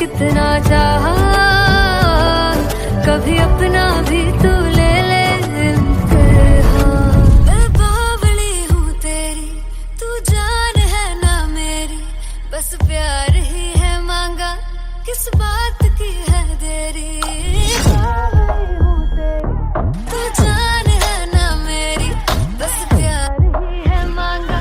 कितना चाहा, कभी अपना भी तू ले ले इम्तिहान। मैं बावली हूँ तेरी, तू जान है ना मेरी, बस प्यार ही है मांगा, किस बात की है देरी। बावली हूँ तेरी, तू जान है ना मेरी, बस प्यार ही है मांगा।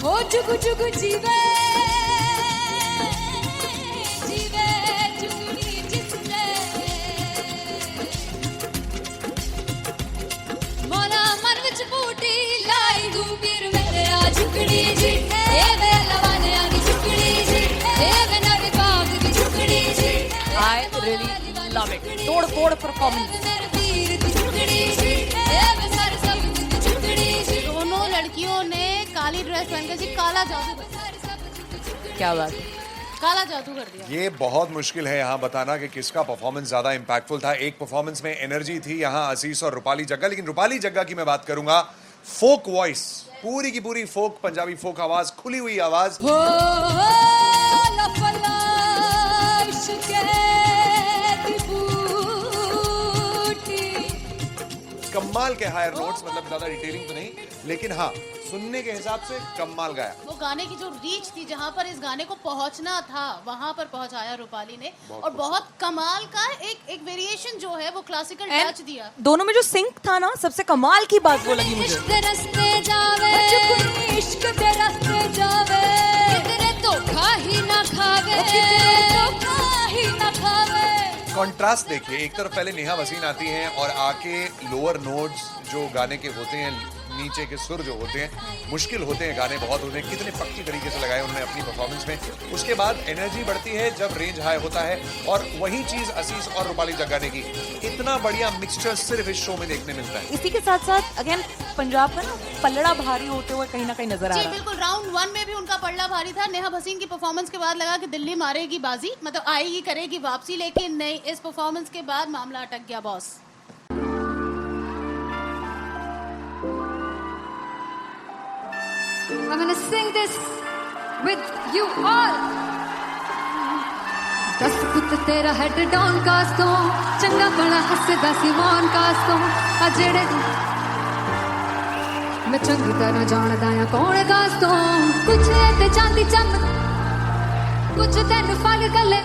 हो जुगु जुगु जीवे जीवे जुगनी जिसने, मोला मन विच बूटी लाई गुबीर मेरे आ झुकड़ी जी, ए वे लवाने आनी झुकड़ी जी, ए वे नवी बाग की झुकड़ी जी। I really love it. तोड़ फोड़ परफॉर्मेंस। दोनों लड़कियों ने काली ड्रेस पहनकर जी काला जादू कर दिया। क्या बात है। काला जादू कर दिया। ये बहुत मुश्किल है यहाँ बताना कि किसका परफॉर्मेंस ज्यादा इंपैक्टफुल था। एक परफॉर्मेंस में एनर्जी थी यहाँ असीस और रूपाली जग्गा, लेकिन रूपाली जग्गा की मैं बात करूंगा, फोक वॉइस, पूरी की पूरी फोक, पंजाबी फोक आवाज, खुली हुई आवाज। कमाल के हायर नोट्स, मतलब ज्यादा डिटेलिंग तो नहीं, लेकिन हाँ सुनने के हिसाब से कमाल गाया। वो गाने की जो रीच थी, जहाँ पर इस गाने को पहुंचना था वहां पर पहुंचाया रूपाली ने, और बहुत कमाल का एक वेरिएशन जो है वो क्लासिकल टच दिया। दोनों में जो सिंक था ना, सबसे कमाल की बात वो लगी मुझे। इश्क दे रस्ते जावे, इश्क दे रस्ते जावे, कितने धोखा ही ना खावे, धोखा ही ना खावे। कॉन्ट्रास्ट देखिए, एक तरफ पहले नेहा वसीन आती हैं और आके लोअर नोट्स जो गाने के होते हैं, नीचे के सुर जो होते हैं, मुश्किल होते हैं, गाने बहुत होते हैं, कितने पक्की तरीके से लगाए उन्होंने अपनी परफॉर्मेंस में। उसके बाद एनर्जी बढ़ती है जब रेंज हाई होता है, और वही चीज असीस और रूपाली जग्गा ने की। इतना बढ़िया मिक्सचर सिर्फ इस शो में देखने मिलता है। इसी के साथ साथ अगेन पंजाब का ना पल्लड़ा भारी होते हुए कहीं ना कहीं नजर आ जी रहा है। बिल्कुल, राउंड 1 में भी उनका पल्ला भारी था। नेहा भसीन की परफॉर्मेंस के बाद लगा कि दिल्ली मारेगी बाजी, मतलब आएगी करेगी वापसी, लेकिन नहीं, इस परफॉर्मेंस के बाद मामला अटक गया boss. I'm gonna sing this with you all. दस पुत तेरा हेड डाउन कास तो, चंगा बड़ा हसदा सिमोन कास तो, आ जेड़े मैं चंगी तरह जानदा आ कौन कास तो। कुछ ते चांदी चम, कुछ तेन फल गले,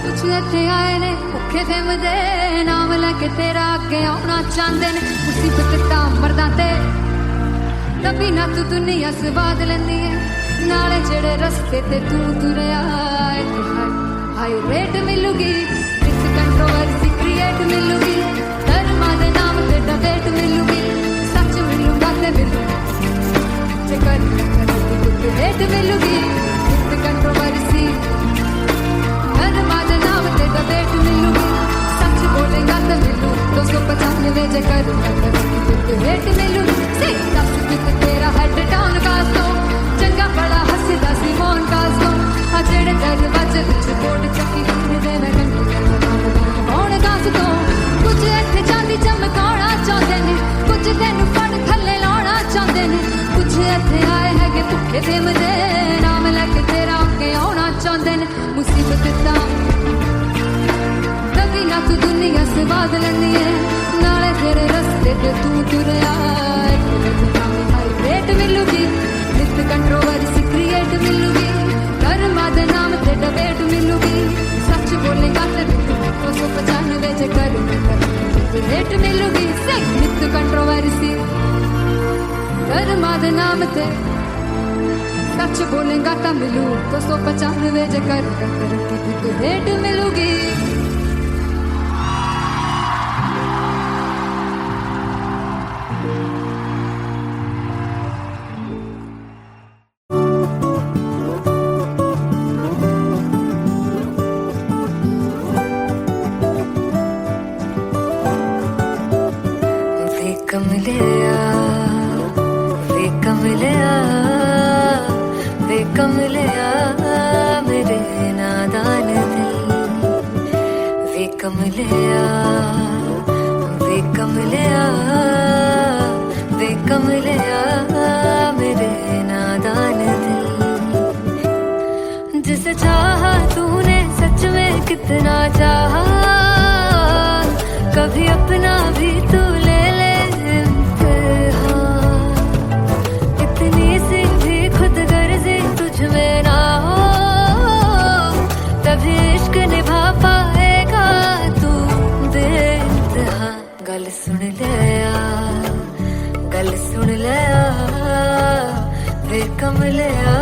कुछ इत्थे आए ने भुखे फिमदे, नाम लेके तेरा अगे आउणा चाहंदे ने। मुसीबत तां मरदा ते तभी ना तू दुनिया स्वाद लेंदी है, नाले जेड़े रस्ते ते तू तुरया, हाई रेट मिलूगी, विद कंट्रोवर्सी क्रिएट मिलूगी, धर्मा दे नाम ते डिबेट मिलूगी, सच मिलूगा ते मिलूगी, जे कर रेट मिलूगी, विद कंट्रोवर्सी, धर्मा दे नाम ते डिबेट मिलूगी, सच बोलेगा तो मिलू 295 जे कर रेट मिलूगी। दस पुत तेरा हेड डाउन कास तो, चंगा बड़ा हसदा सिमोन कास तो, आ जेड़े दरवाजे विच बोर्ड चक्की दे मैं कौन कास तो। कुछ इत्थे चांदी चमकाउणा चाहंदे ने, कुछ तैनू फड़ थल्ले लाउणा चाहंदे ने, कुछ इत्थे आए हैगे भुखे फिमदे, नाम लेके तेरा अगे आउणा चाहंदे ने। मुसीबत तां तभी ना तू दुनिया स्वाद लैंदी है, नाले तेरे रस्ते ते तू तुरया, रेट मिलूगी, विद कंट्रोवर्सी क्रिएट मिलूगी, धर्मा दे नाम ते डिबेट मिलूगी, सच बोलेगा ते 295 जे कर रेट मिलूगी। विद कंट्रोवर्सी, धर्मा दे नाम ते, सच बोलेगा तो मिलू 295 जे कर रेट मिलूगी। कमलिया मेरे नादान दिल वे कमलिया वे कमलिया वे कमलिया मेरे नादान दिल जिसे चाहा तूने सच में कितना चाहा कभी अपना भी तू ले ले इम्तिहान इतनी सी भी खुद गर्जी तुझ में ना हो तभी इश्क निभा पाएगा तू बेइंतहा गल सुन ले गल सुन ले वे कमलिया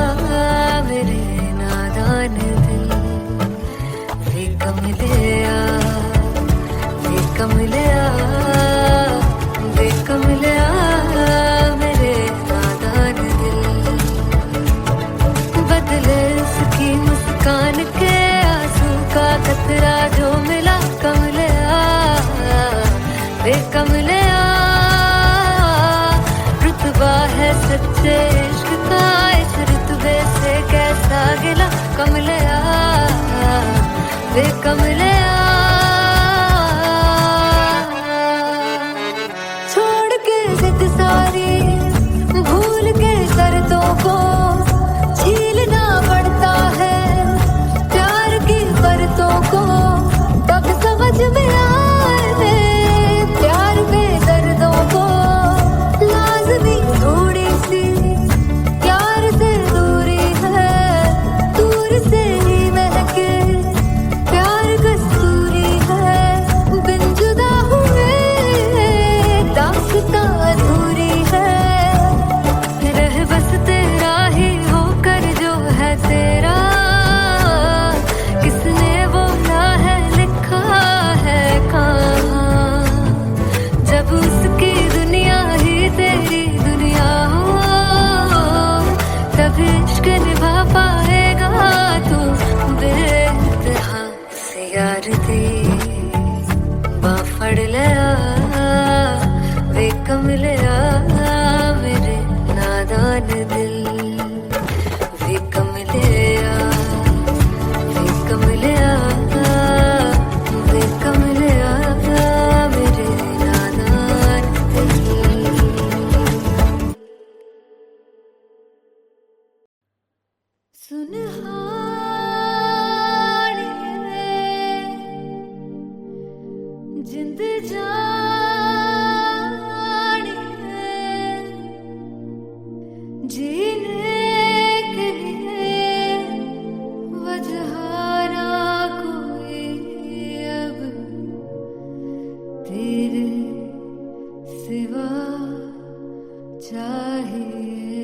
मेरे नादान दिल वे कमलिया वे कमलिया वे कमलिया मेरे नादान दिल बदले उसकी मुस्कान के आंसू का कतरा जो मिला कमलिया वे कमलिया रुतबा है सच्चे इश्क का इस रुतबे से कैसा गिला कमलिया वे कमलिया छोड़ के जिद सारी भूल के शर्तों को छीलना पड़ता है प्यार की परतों को तब समझ में आए प्यार में दर्दों को लाज़मी थोड़ी सी प्यार से दूरी है दूर से ही महके प्यार कस्तूरी है बिन जुदा हुए दास्तां अधूरी है रह बस तेरा ही होकर जो है तेरा किसने बोला है लिखा है कहाँ जब उसकी दुनिया ही तेरी दुनिया हो तब इश्क निभा पाएगा तू बेइंतहा से यार दी बाफड़ लिया वे कमलिया मेरे नादान दिल वे कमलिया वे कमलिया वे कमलिया मेरे नादान दिल सुनहानिए जिंद जानिए जीने के लिए वजह ना कोई अब तेरे सिवा चाहिए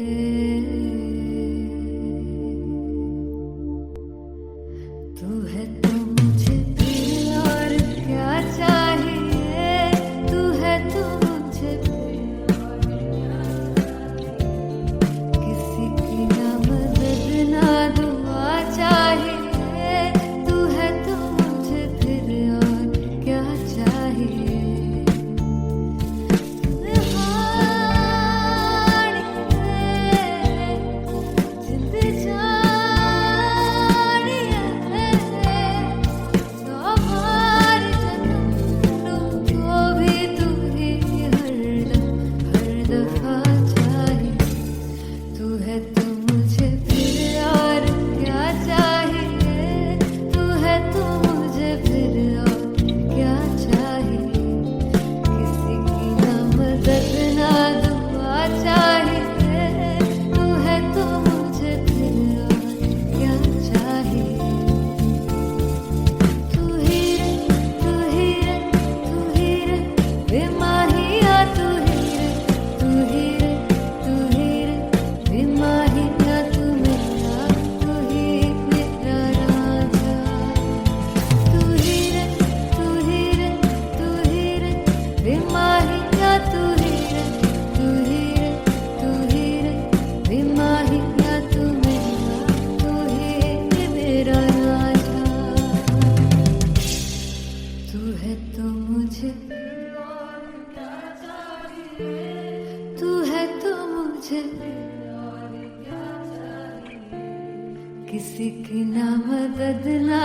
किसी की ना मदद ना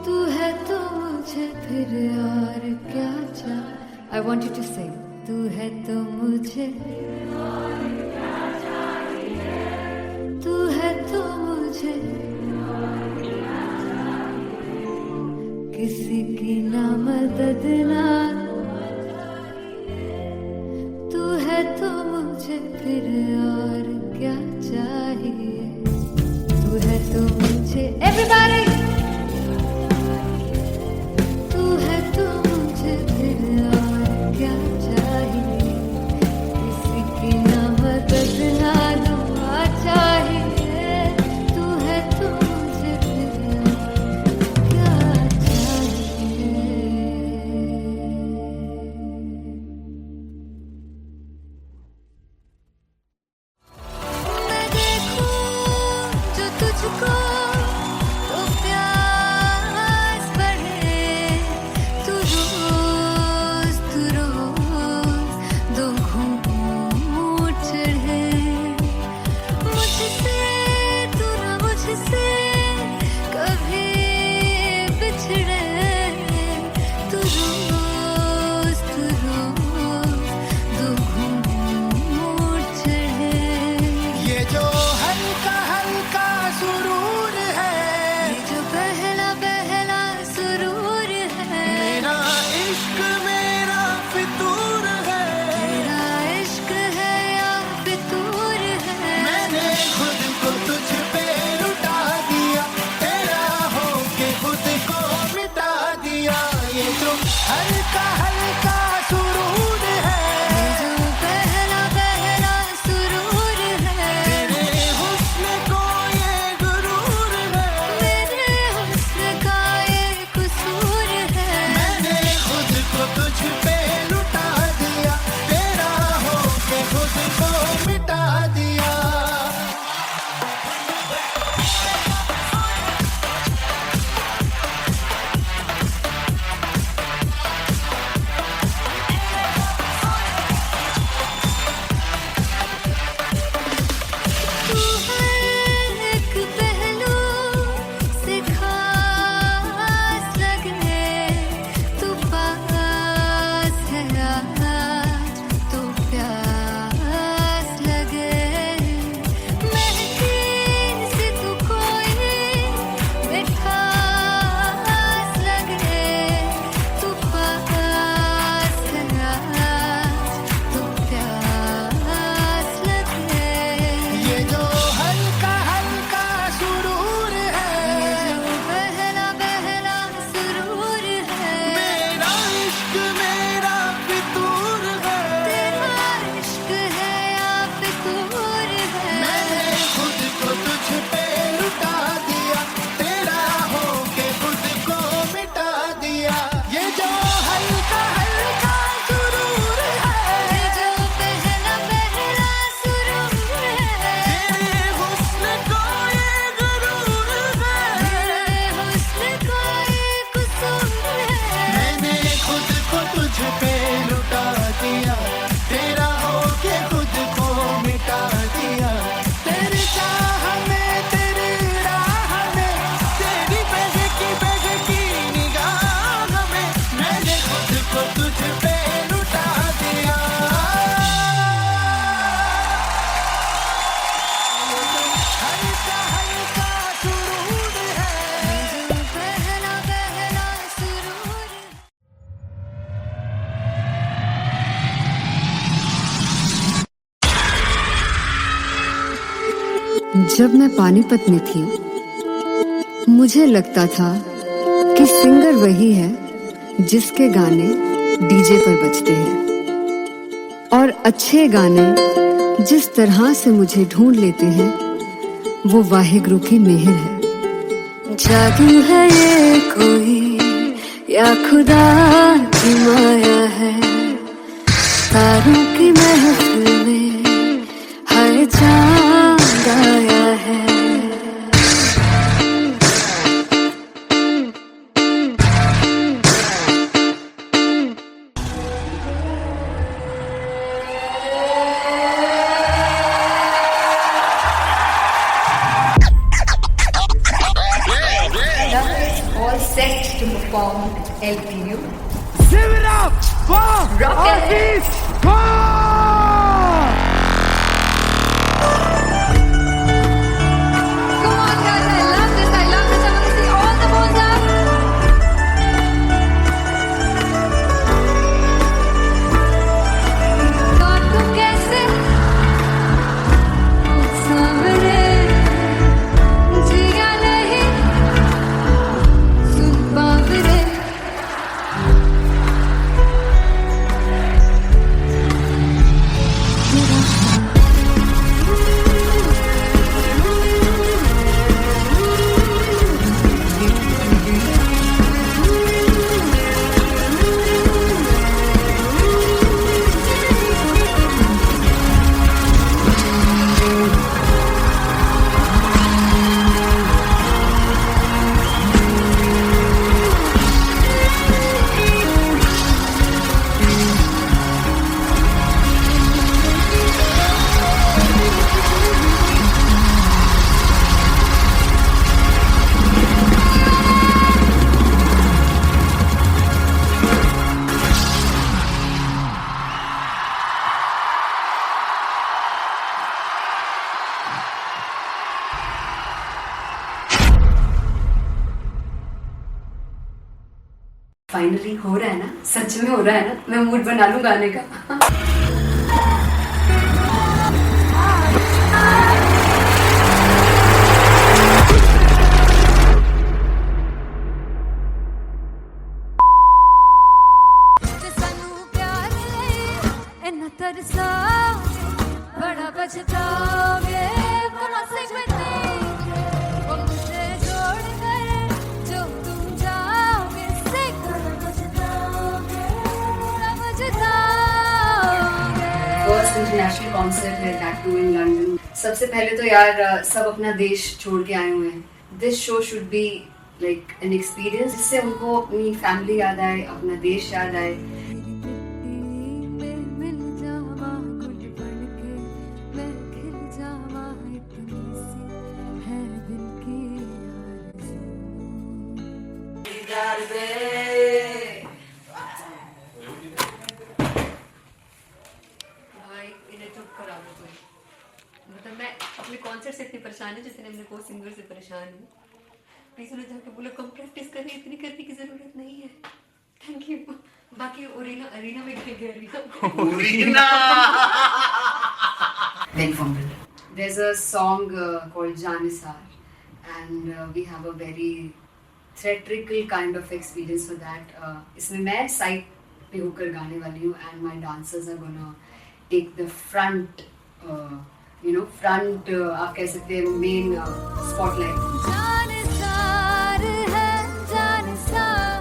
तू है तो मुझे फिर और क्या चाह I want you to sing तू है तो मुझे तू है तो मुझे किसी की ना मदद ना तू है तो मुझे फिर और क्या चाहिए तू है तो मुझे everybody तू है तो मुझे फिर और क्या चाहिए किसी की ना मदद ना दुआ चाहिए तू है तो मुझे फिर और क्या चाहिए मैं देखूं जो तुझको तो प्यास बढ़े तू रोज दो घूंट चढ़े मुझसे तू ना मुझसे कभी बिछड़े तू रोज दो घूंट चढ़े ये जो हल्का हल्का सुरूर है ये जो पहला पहला सुरूर है मेरा इश्क मेरा फितूर है तेरा इश्क है या फितूर है मैंने खुद को तुझ पे लुटा दिया तेरा होके खुद को मिटा दिया ये जो हल्का हल्का सुरूर है ये जो पहला पहला सुरूर है तेरे हुस्न को ये गुरूर है मेरे हुस्न का ये कसूर है मैंने खुद को तुझ पे लुटा दिया तेरा होके खुद को मिटा दिया तू हर एक पहलू से खास लगे तू पास है आज तो प्यास लगे महकी से तू कोई मिठास लगे तू पास है आज तो प्यास लगे ये जो हल्का हल्का सुरूर है ये जो पहला पहला सुरूर है मेरा इश्क मेरा फितूर है तेरा इश्क है या फितूर है मैंने खुद को तुझ पे लुटा दिया तेरा होके खुद को मिटा दिया ये जो हल्का हल्का सुरूर है ये जो पहला पहला सुरूर है तेरे हुस्न को ये गुरूर है मेरे हुस्न का ये कसूर है मैंने खुद को तुझ पे लुटा दिया तेरा होके खुद को मिटा दिया तेरी चाह में तेरी राह में तेरी बहकी निगाह में मैंने खुद को तुझ पे लुटा दिया हल्का हल्का सुरूर है ये जो पहला पहला सुरूर जब मैं पानीपत में थी मुझे लगता था कि सिंगर वही है जिसके गाने डीजे पर बजते हैं और अच्छे गाने जिस तरह से मुझे ढूंढ लेते हैं वो वाहिगुरु की मेहर है जादू है ये कोई या खुदा की माया है तारों की महफिल में हर चांद आया है formed LTU. शिवराम वाह Rocket. आशीष वाह Come on guys, I love this. I want to see all the balls up. काटूं कैसे सामने जिया नहीं सुन बावरे फाइनली हो रहा है ना, सच में हो रहा है ना, मैं मूड बना लूं गाने का। बड़ा बचताओगे कहाँ से बचेंगे वो मुझे छोड़ कर जो तुम जाओगे से फर्स्ट इंटरनेशनल कॉन्सर्ट है दैट टू इन लंदन। सबसे पहले तो यार सब अपना देश छोड़ के आए हुए हैं। This show should be like an experience जिससे उनको अपनी फैमिली याद आए, अपना देश याद आए। भाई इन्हें चुप करा दो कोई। मतलब मैं अपने कॉन्सर्ट से इतनी परेशान हूँ जितने अपने को सिंगर से परेशान हूँ। प्लीज उन्हें जाके बोलो कम प्रैक्टिस करनी, इतनी करने की जरूरत नहीं है। Thank you. बाकी अरीना में गए arena Big fumble. There's a song called Janisar and we have a very theatrical kind of experience for that. इसमें मैं साइड पे होकर गाने वाली हूँ and my dancers are gonna take the front, front आप कह सकते हैं main spotlight. जानिसार है जानिसार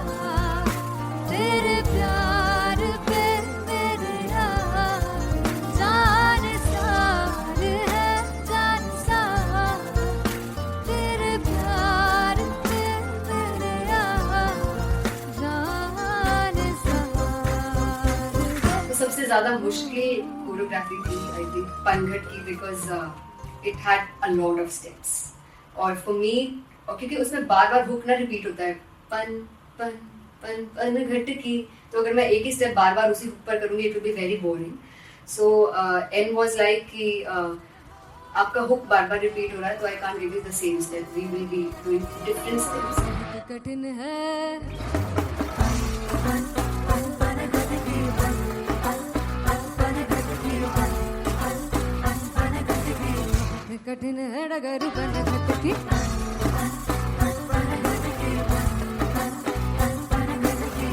तेरे प्यार पे मेरे यार जानिसार है जानिसार तेरे प्यार पे मेरे यार जानिसार। तो सबसे ज्यादा मुश्किल कोरियोग्राफी थी आई थिंक पनघट की because it had a lot of steps और फॉर मी और क्योंकि उसमें बार बार हुक ना रिपीट होता है पन पन पन पन घट की, तो अगर मैं एक ही स्टेप बार बार उसी हुक पर करूंगी it will be very boring. So and was like कि आपका हुक बार बार रिपीट हो रहा है तो I can't give you the same step, we will be doing different steps. कठिन है कठिन है डगर बनघट की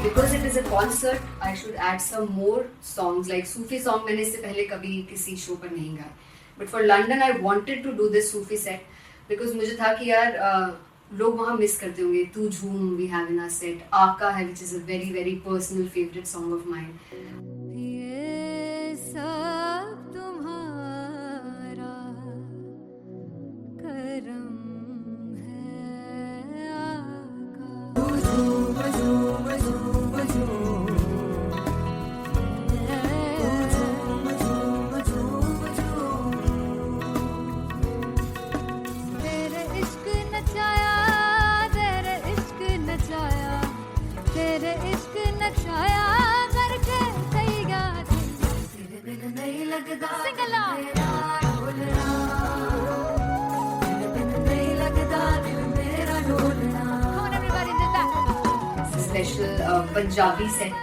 Because it is a concert, I should add some more songs like Sufi song मैंने इससे पहले कभी किसी शो पर नहीं गाया। But for London I wanted to do this Sufi set because मुझे था कि यार लोग वहाँ मिस करते होंगे। तू झूम we have in our set, आका है which is a very very personal favorite song of mine. ये सब तुम्हारा करम है आका। तेरे इश्क नचाया स्पेशल पंजाबी सेट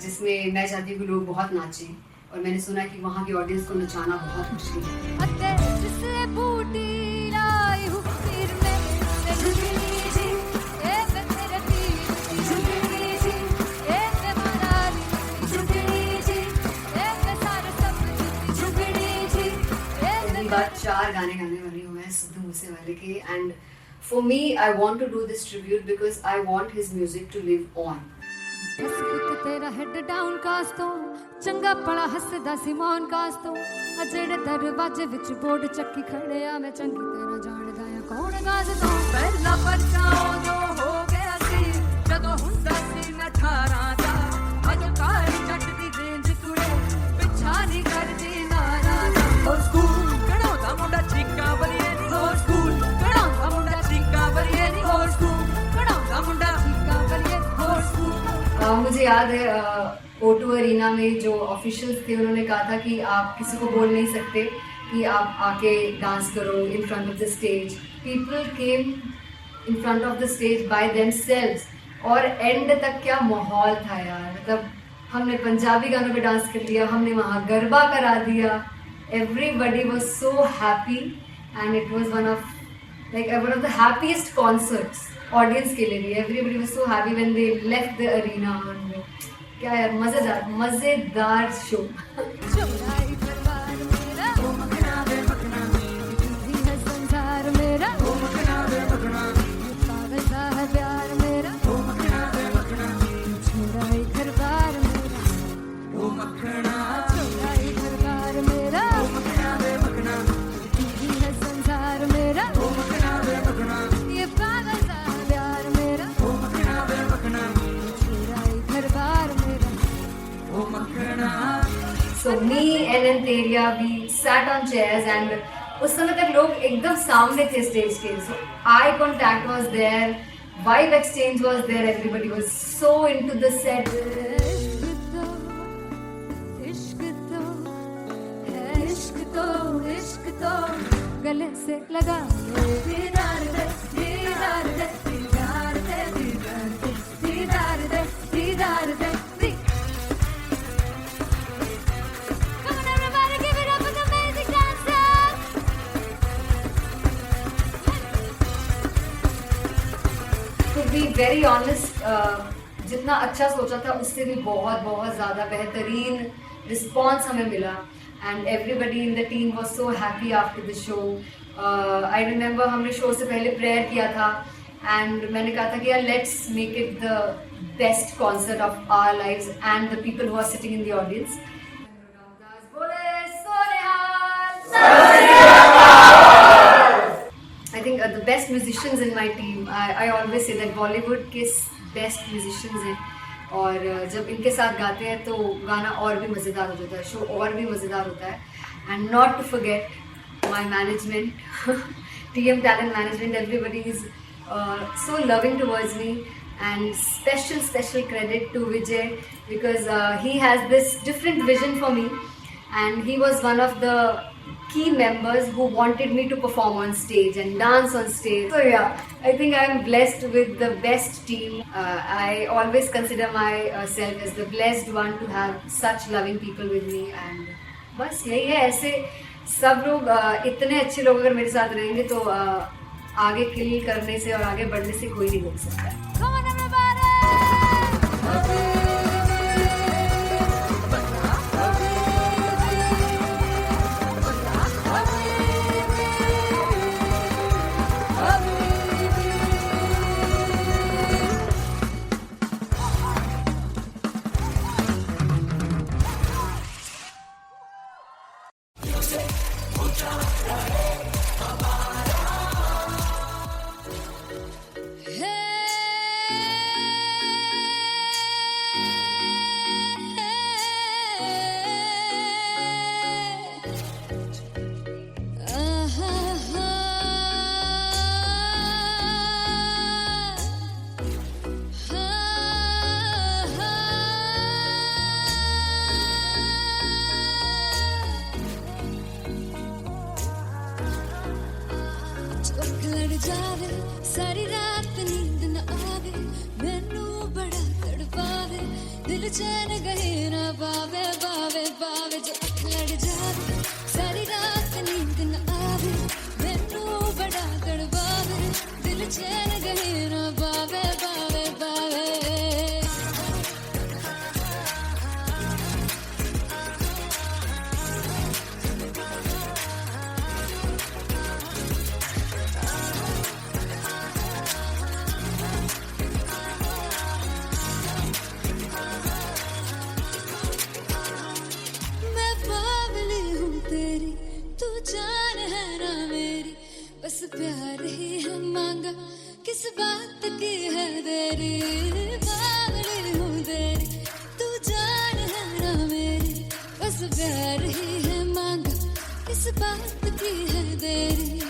जिसमें मैं चाहती हूँ कि लोग बहुत नाचें, और मैंने सुना कि वहाँ की ऑडियंस को नचाना बहुत मुश्किल है। अते जिसले बूटी लाई हूँ फिर मैं झुकनी जी, ए मैं तेरे पीर झुकनी जी, ए मैं मनाली झुकनी जी, ए मैं सारे सब झुकनी जी, ए पहली बार 4 गाने गाने वाली हूँ मैं सिद्धू मूसेवाले के, and for me I want to do this tribute because I want his music to live on. बस पुत तेरा हेड डाउन कास तो चंगा पड़ा हसदा सी मौन कास तो आ जेड़े दरवाजे विच बोर्ड चक्की खड़े आ मैं चंगी तरह जानदा आ कौन गाज तो पहला बचाओ जो हो गया सी जदों हुंदा सी मैं 18 दा अज कारी जट दी रेंज कुड़े पिछा नहीं करदी नारा दा हो स्कूल कढ़ाउंदा मुंडा चीका बलिए नी हो स्कूल कढ़ाउंदा मुंडा चीका बलिए नी हो स्कूल कढ़ाउंदा मुंडा चीका बलिए हो स्कूल। मुझे याद है O2 अरीना में जो ऑफिशियल्स थे उन्होंने कहा था कि आप किसी को बोल नहीं सकते कि आप आके डांस करो in front of the stage. People came in front of the stage by themselves, और एंड तक क्या माहौल था यार, मतलब हमने पंजाबी गानों पे डांस कर लिया, हमने वहाँ गरबा करा दिया, everybody was so happy and it was one of the happiest concerts audience के लिए भी। Everybody was so happy when they left the arena, और क्या यार मजेदार शो। चुराई परवार मेरा ओ मखना वे मखना भी है संसार मेरा ओ मखना वे मखना पागल सा है प्यार मेरा ओ मखना वे मखना चुराई परवार मेरा ओ मखना चुराई परवार मेरा ओ मखना वे मखना भी है संसार मेरा ओ मखना वे मखना ये पागल सा है प्यार मेरा ओ मखना वे मखना चुराई परवार मेरा। So me and Anteria, we sat on chairs and उस समय तक लोग एकदम सामने थे स्टेज के, so eye contact was there, vibe exchange was there, everybody was so into the set. इश्क तो है इश्क तो गले से लगा दीदार दे दीदार दे दीदार दे दीदार दे दीदार दे। To be very honest, जितना अच्छा सोचा था उससे भी बहुत ज़्यादा बेहतरीन रिस्पॉन्स हमें मिला, and everybody in the team was so happy after the show. I remember हमने शो से पहले प्रेयर किया था, एंड मैंने कहा था कि यार let's make it the best concert of our lives and the people who are sitting in the audience. I think the best musicians in my team, I always say that Bollywood के best musicians हैं, और जब इनके साथ गाते हैं तो गाना और भी मज़ेदार हो जाता है, शो और भी मज़ेदार होता है। And not to forget my management, TM Talent Management, everybody is so loving towards me, and special credit to Vijay because he has this different vision for me, and he was one of the key members who wanted me to perform on stage and dance on stage. So yeah, I think I am blessed with the best team. I always consider myself as the blessed one to have such loving people with me, and बस यही है। ऐसे सब लोग इतने अच्छे लोग अगर मेरे साथ रहेंगे तो आगे किल करने से और आगे बढ़ने से कोई नहीं रोक सकता है। Come on everybody! जावे सारी रात नींद न आवे मैनू बड़ा तड़पावे दिल चैन गहे ना पावे पावे पावे जो अख लड़ जावे सारी रात नींद न आवे मैनू बड़ा तड़पावे दिल चैन गहे ना पावे पावे पावे जान है ना मेरी बस प्यार ही है मांगा किस बात की है देरी बावली हूँ तेरी तू जान है ना मेरी बस प्यार ही है मांगा किस बात की है देरी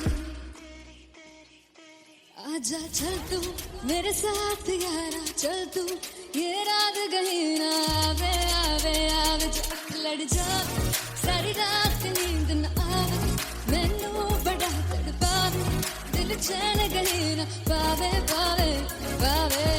आजा चल तू मेरे साथ यारा चल तू ये रात गही ना आवे आवे आवे जो अख लड़ जावे सारी रात नींद न आवे मैनू बड़ा तड़पावे दिल चैन गही ना पावे पावे पावे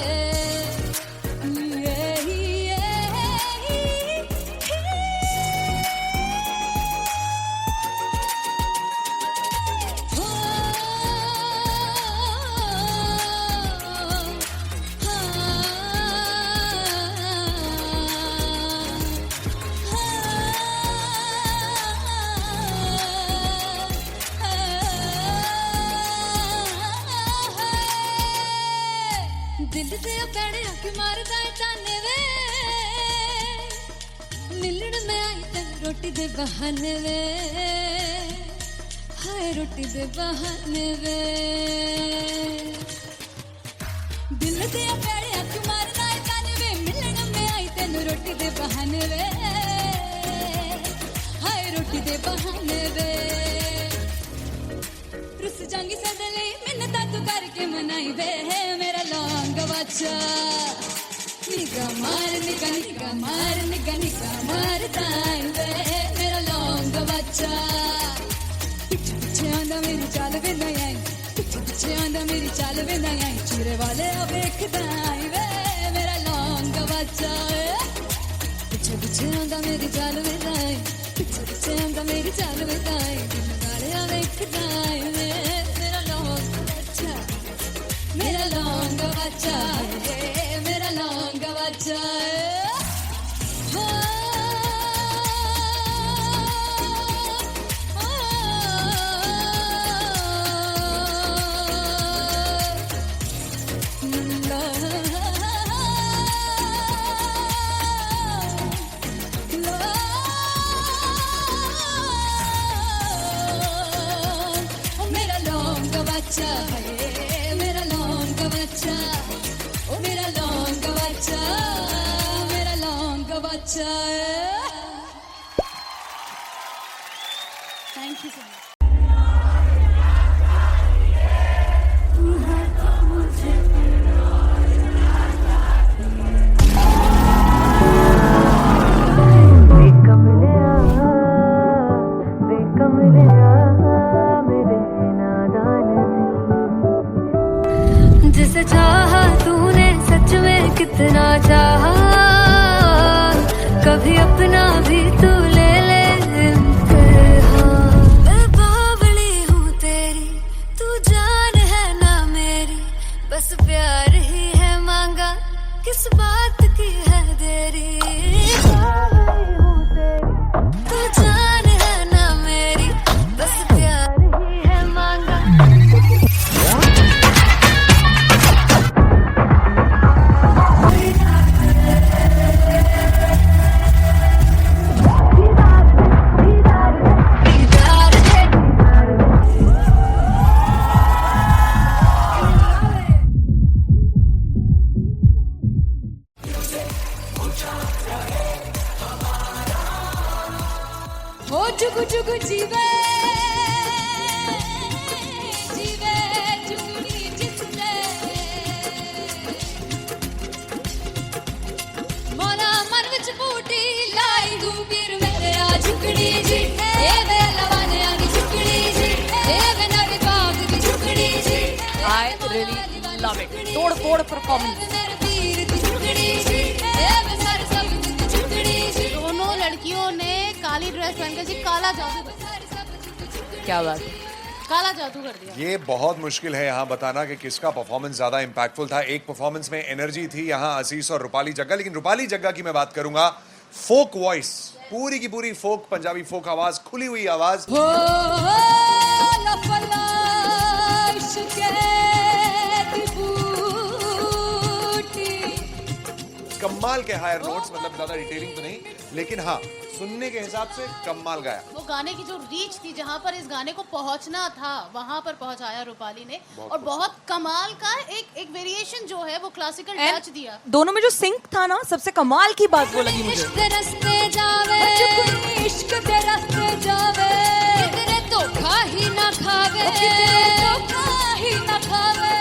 दिल दे पैड़े आके मारदा है ताने वे मिलन में आई तेन रोटी दे बहाने वे हाय रोटी दे बहाने वे दिल दे पैड़े आके मारदा है ताने वे मिलन में आई तेन रोटी दे बहाने वे हाय रोटी दे बहाने वे रुस जांगी सदले मिन्नता तू करके मनाई वे मेरा लौंग बच्चा निगा मार निगा निगा मार निगा निगा मार ताई वे मेरा लौंग बच्चा पीछे पीछे आंदा मेरी चाल वे नहीं आई पीछे पीछे आंदा मेरी चाल वे नहीं आई चूरे वाले अब देखदा आई वे मेरा लौंग बच्चा पीछे पीछे आंदा मेरी चाल वे नहीं आई पीछे पीछे आंदा मेरी चाल वे नहीं आई दिल वाले अब देखदा आई वे मेरा लौंग बच्चा मेरा लौंग बच्चा मेरा लौंग बच्चा मेरा लौंग बच्चा मेरा लौंग बच्चा ओ मेरा लौंग बच्चा मेरा लौंग बच्चा थैंक यू सो मच जिसे चाहा तूने सच में कितना चाहा कभी अपना भी तू ले ले इम्तिहान मैं बावली हूँ तेरी तू जान है ना मेरी बस प्यार ही है मांगा किस बात की है देरी बावली हूँ तेरी तू जान है ना मेरी बस प्यार ही है मांगा ओ जुगु जुगु जीवे जीवे जुगनी जिसने मोला मन विच बूटी लाई गुबीर मेरे आ झुकड़ी जी ए वे लवाने आनी झुकड़ी जी ए वे नवी बाग दी झुकड़ी जी I really love it. तोड़ फोड़ परफॉर्मेंस मेरे वीर दी झुकड़ी जी ए मैं सारे सब दी झुकड़ी जी दोनों लड़कियों ने काली ड्रेस पहनकर जी काला जादू क्या बात है। काला जादू कर दिया। ये बहुत मुश्किल है यहाँ बताना कि किसका परफॉर्मेंस ज्यादा इंपैक्टफुल था। एक परफॉर्मेंस में एनर्जी थी यहाँ असीस और रूपाली जग्गा, लेकिन रूपाली जग्गा की मैं बात करूंगा फोक वॉइस, पूरी की पूरी फोक, पंजाबी फोक आवाज, खुली हुई आवाज। हो लफला इश्क़ दी बूटी। कमाल के हायर नोट्स, मतलब ज्यादा डिटेलिंग तो नहीं, लेकिन हाँ सुनने के हिसाब से कमाल गाया। वो गाने की जो रीच थी, जहाँ पर इस गाने को पहुंचना था वहां पर पहुंचाया रूपाली ने, और बहुत कमाल का एक वेरिएशन जो है वो क्लासिकल टच दिया। दोनों में जो सिंक था ना, सबसे कमाल की बात वो लगी मुझे। इश्क़ दे रस्ते जावे इश्क़ दे रस्ते जावे कितने धोखा ही ना खावे धोखा ही ना खावे।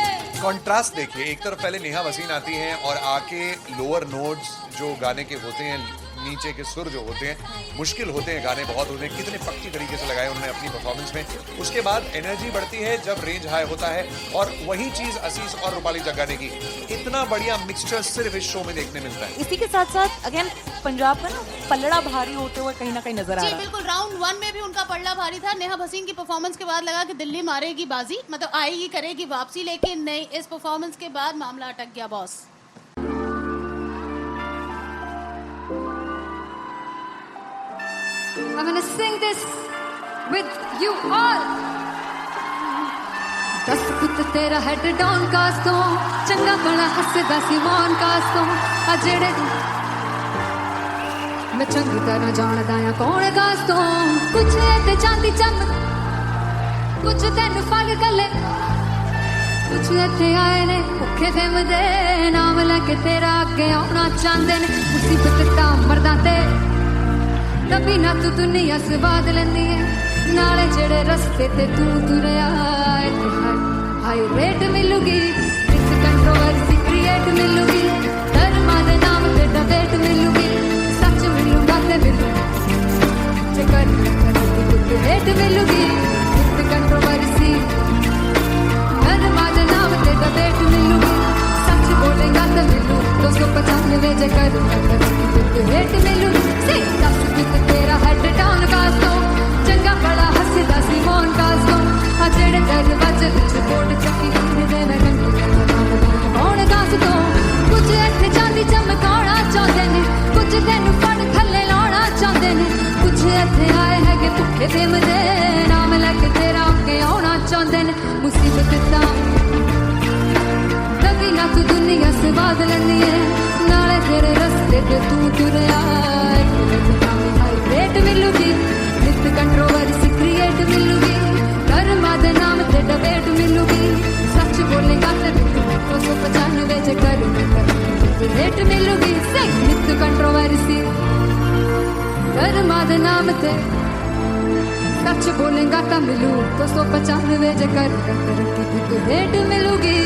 कॉन्ट्रास्ट देखिए, एक तरफ पहले नेहा वसीन आती हैं और आके लोअर नोट्स जो गाने के होते हैं, नीचे के सुर जो होते हैं, मुश्किल होते हैं, गाने बहुत होते हैं, कितने पक्की तरीके से लगाए उन्होंने अपनी परफॉर्मेंस में। उसके बाद एनर्जी बढ़ती है जब रेंज हाई होता है, और वही चीज असीस और रूपाली जग्गा ने की। इतना बढ़िया मिक्सचर सिर्फ इस शो में देखने मिलता है। इसी के साथ साथ अगेन पंजाब का ना पलड़ा भारी होते हुए कहीं ना कहीं नजर आ जी रहा है। बिल्कुल, राउंड 1 में भी उनका पल्ला भारी था। नेहा भसीन की परफॉर्मेंस के बाद लगा कि दिल्ली मारेगी बाजी, मतलब आएगी, करेगी वापसी, लेकिन नहीं, इस परफॉर्मेंस के बाद मामला अटक गया boss. I'm gonna sing this with you all. दस पुत तेरा हेड डाउन कास तो चंगा बड़ा हसदा सी मौन कास तो आ जेड़े मैं चंगी तरह जानदा आ कौन कास तो कुछ ते चांदी चम कुछ तेन फल गले कुछ इत्थे आए ने भुखे फिरदे नाम लेके तेरा अगे आउणा चाहंदे ने मुसीबत तां मरदा ते तभी ना तू दुनिया स्वाद लेंदी है नाले जेड़े रस्ते ते तू तुरया हाई रेट मिलूगी इस कंट्रोवर्सी क्रिएट मिलूगी धर्मा दे नाम ते डिबेट मिलूगी सच मिलूगा ते मिलू जे कर रेट मिलूगी इस कंट्रोवर्सी धर्मा दे नाम ते डिबेट मिलूगी सच बोलेगा ते मिलू 295 जे कर रेट मिलूगी सही दस तेरा हेड डाउन कास तो चंगा बड़ा हसदा सी मौन कास तो आ जेड़े दरवाजे विच बोर्ड चक्की दे मैं कौन कास तो कुछ इत्थे चांदी चमकाउणा चाहंदे ने कुछ तेनू फड़ थल्ले लाउणा चाहंदे ने कुछ इत्थे आए हैगे भुखे फिरदे नाम लेके तेरा अगे आउणा चाहंदे ने मुसीबत तां तभी ना तू दुनिया स्वाद लैंदी है नाले तेरे रस्ते ते तू तुरया रेट मिलूगी नित कंट्रोवर्सी क्रिएट मिलूगी कर्मा दे नाम ते डिबेट मिलूगी सच बोलेगा ते 295 जे कर रेट मिलूगी सही नित कंट्रोवर्सी कर्मा दे नाम ते सच बोलेगा ता मिलू 295 जे कर रेट मिलूगी।